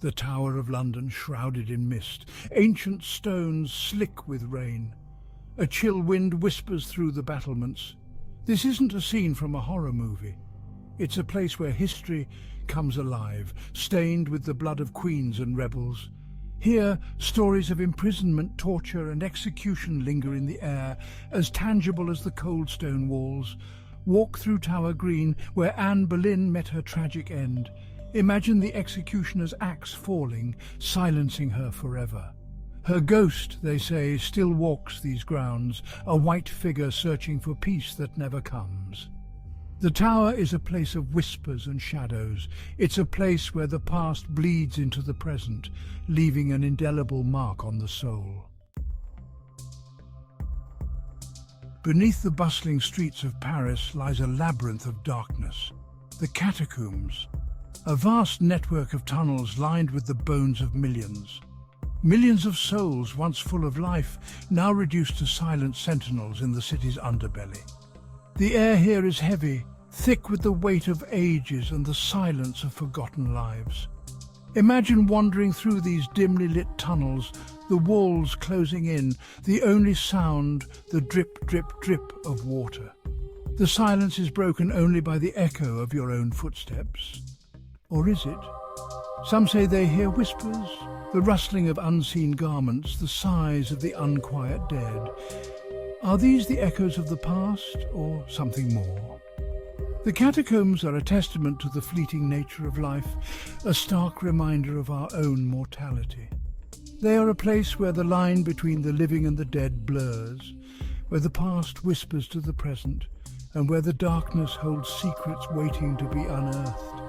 The Tower of London shrouded in mist, ancient stones slick with rain. A chill wind whispers through the battlements. This isn't a scene from a horror movie. It's a place where history comes alive, stained with the blood of queens and rebels. Here, stories of imprisonment, torture and execution linger in the air, as tangible as the cold stone walls. Walk through Tower Green, where Anne Boleyn met her tragic end. Imagine the executioner's axe falling, silencing her forever. Her ghost, they say, still walks these grounds, a white figure searching for peace that never comes. The Tower is a place of whispers and shadows. It's a place where the past bleeds into the present, leaving an indelible mark on the soul. Beneath the bustling streets of Paris lies a labyrinth of darkness, the catacombs, a vast network of tunnels lined with the bones of millions. Millions of souls, once full of life, now reduced to silent sentinels in the city's underbelly. The air here is heavy, thick with the weight of ages and the silence of forgotten lives. Imagine wandering through these dimly lit tunnels, the walls closing in, the only sound, the drip, drip, drip of water. The silence is broken only by the echo of your own footsteps. Or is it? Some say they hear whispers, the rustling of unseen garments, the sighs of the unquiet dead. Are these the echoes of the past, or something more? The catacombs are a testament to the fleeting nature of life, a stark reminder of our own mortality. They are a place where the line between the living and the dead blurs, where the past whispers to the present, and where the darkness holds secrets waiting to be unearthed.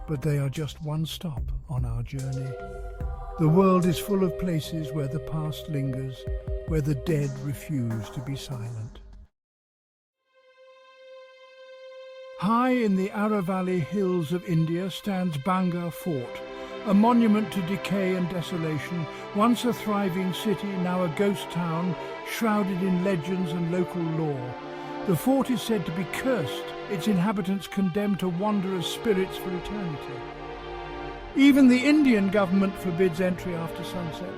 But they are just one stop on our journey. The world is full of places where the past lingers, where the dead refuse to be silent. High in the Aravalli hills of India stands Bangalore Fort, a monument to decay and desolation, once a thriving city, now a ghost town, shrouded in legends and local lore. The fort is said to be cursed, its inhabitants condemned to wander as spirits for eternity. Even the Indian government forbids entry after sunset,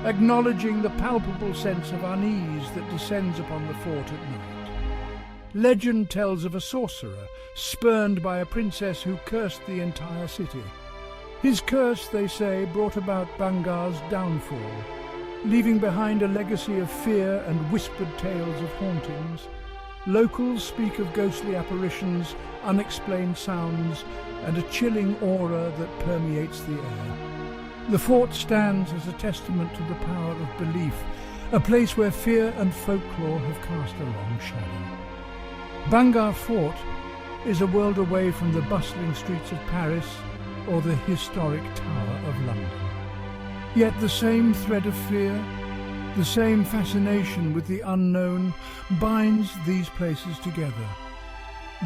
acknowledging the palpable sense of unease that descends upon the fort at night. Legend tells of a sorcerer spurned by a princess who cursed the entire city. His curse, they say, brought about Bangal's downfall, leaving behind a legacy of fear and whispered tales of hauntings. Locals speak of ghostly apparitions, unexplained sounds, and a chilling aura that permeates the air. The fort stands as a testament to the power of belief, a place where fear and folklore have cast a long shadow. Bangalore Fort is a world away from the bustling streets of Paris or the historic Tower of London. Yet the same thread of fear, the same fascination with the unknown binds these places together.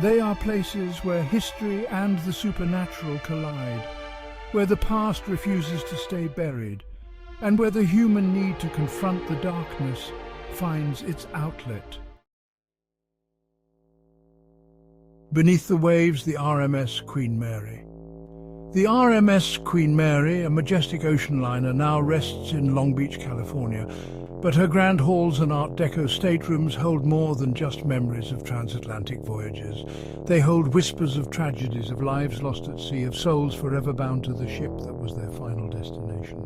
They are places where history and the supernatural collide, where the past refuses to stay buried, and where the human need to confront the darkness finds its outlet. Beneath the waves, the RMS Queen Mary. The RMS Queen Mary, a majestic ocean liner, now rests in Long Beach, California, but her grand halls and Art Deco staterooms hold more than just memories of transatlantic voyages. They hold whispers of tragedies, of lives lost at sea, of souls forever bound to the ship that was their final destination.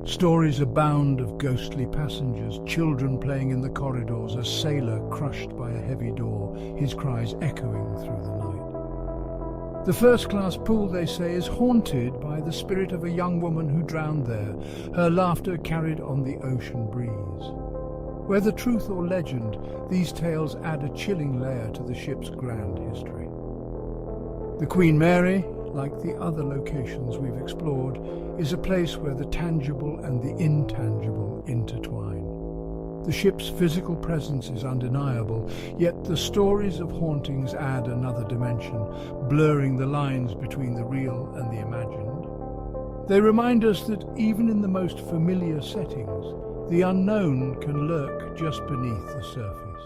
Stories abound of ghostly passengers, children playing in the corridors, a sailor crushed by a heavy door, his cries echoing through the night. The first-class pool, they say, is haunted by the spirit of a young woman who drowned there, her laughter carried on the ocean breeze. Whether truth or legend, these tales add a chilling layer to the ship's grand history. The Queen Mary, like the other locations we've explored, is a place where the tangible and the intangible intertwine. The ship's physical presence is undeniable, yet the stories of hauntings add another dimension, blurring the lines between the real and the imagined. They remind us that even in the most familiar settings, the unknown can lurk just beneath the surface.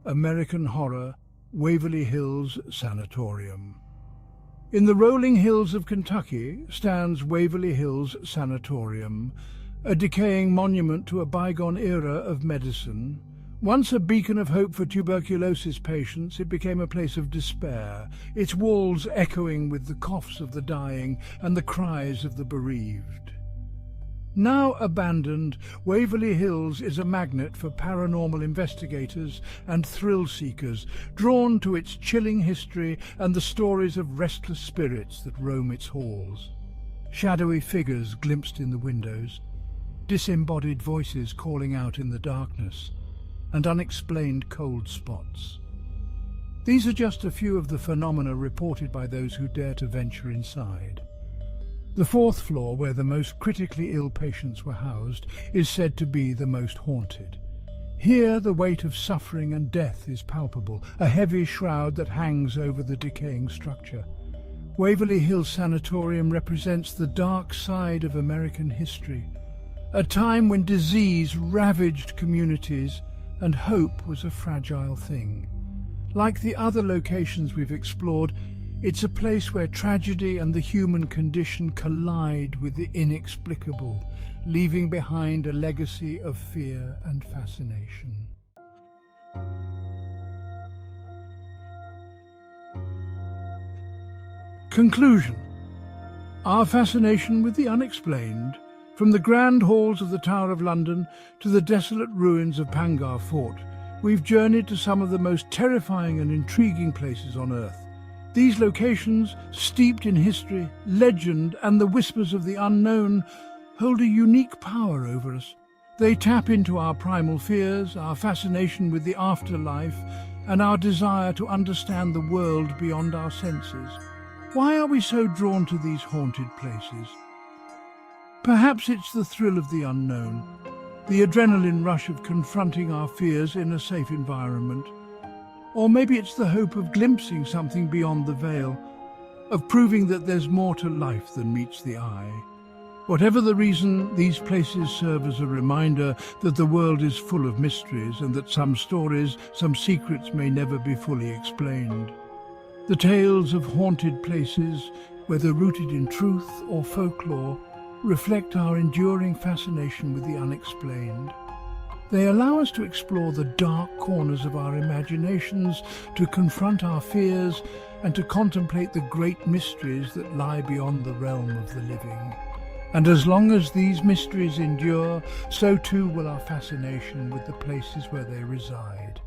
American Horror, Waverly Hills Sanatorium. In the rolling hills of Kentucky stands Waverly Hills Sanatorium, a decaying monument to a bygone era of medicine. Once a beacon of hope for tuberculosis patients, it became a place of despair, its walls echoing with the coughs of the dying and the cries of the bereaved. Now abandoned, Waverly Hills is a magnet for paranormal investigators and thrill-seekers, drawn to its chilling history and the stories of restless spirits that roam its halls. Shadowy figures glimpsed in the windows, disembodied voices calling out in the darkness, and unexplained cold spots. These are just a few of the phenomena reported by those who dare to venture inside. The fourth floor, where the most critically ill patients were housed, is said to be the most haunted. Here the weight of suffering and death is palpable, a heavy shroud that hangs over the decaying structure. Waverly Hills Sanatorium represents the dark side of American history, a time when disease ravaged communities and hope was a fragile thing. Like the other locations we've explored, it's a place where tragedy and the human condition collide with the inexplicable, leaving behind a legacy of fear and fascination. Conclusion. Our fascination with the unexplained, from the grand halls of the Tower of London to the desolate ruins of Bangor Fort, we've journeyed to some of the most terrifying and intriguing places on Earth. These locations, steeped in history, legend, and the whispers of the unknown, hold a unique power over us. They tap into our primal fears, our fascination with the afterlife, and our desire to understand the world beyond our senses. Why are we so drawn to these haunted places? Perhaps it's the thrill of the unknown, the adrenaline rush of confronting our fears in a safe environment. Or maybe it's the hope of glimpsing something beyond the veil, of proving that there's more to life than meets the eye. Whatever the reason, these places serve as a reminder that the world is full of mysteries and that some stories, some secrets may never be fully explained. The tales of haunted places, whether rooted in truth or folklore, reflect our enduring fascination with the unexplained. They allow us to explore the dark corners of our imaginations, to confront our fears, and to contemplate the great mysteries that lie beyond the realm of the living. And as long as these mysteries endure, so too will our fascination with the places where they reside.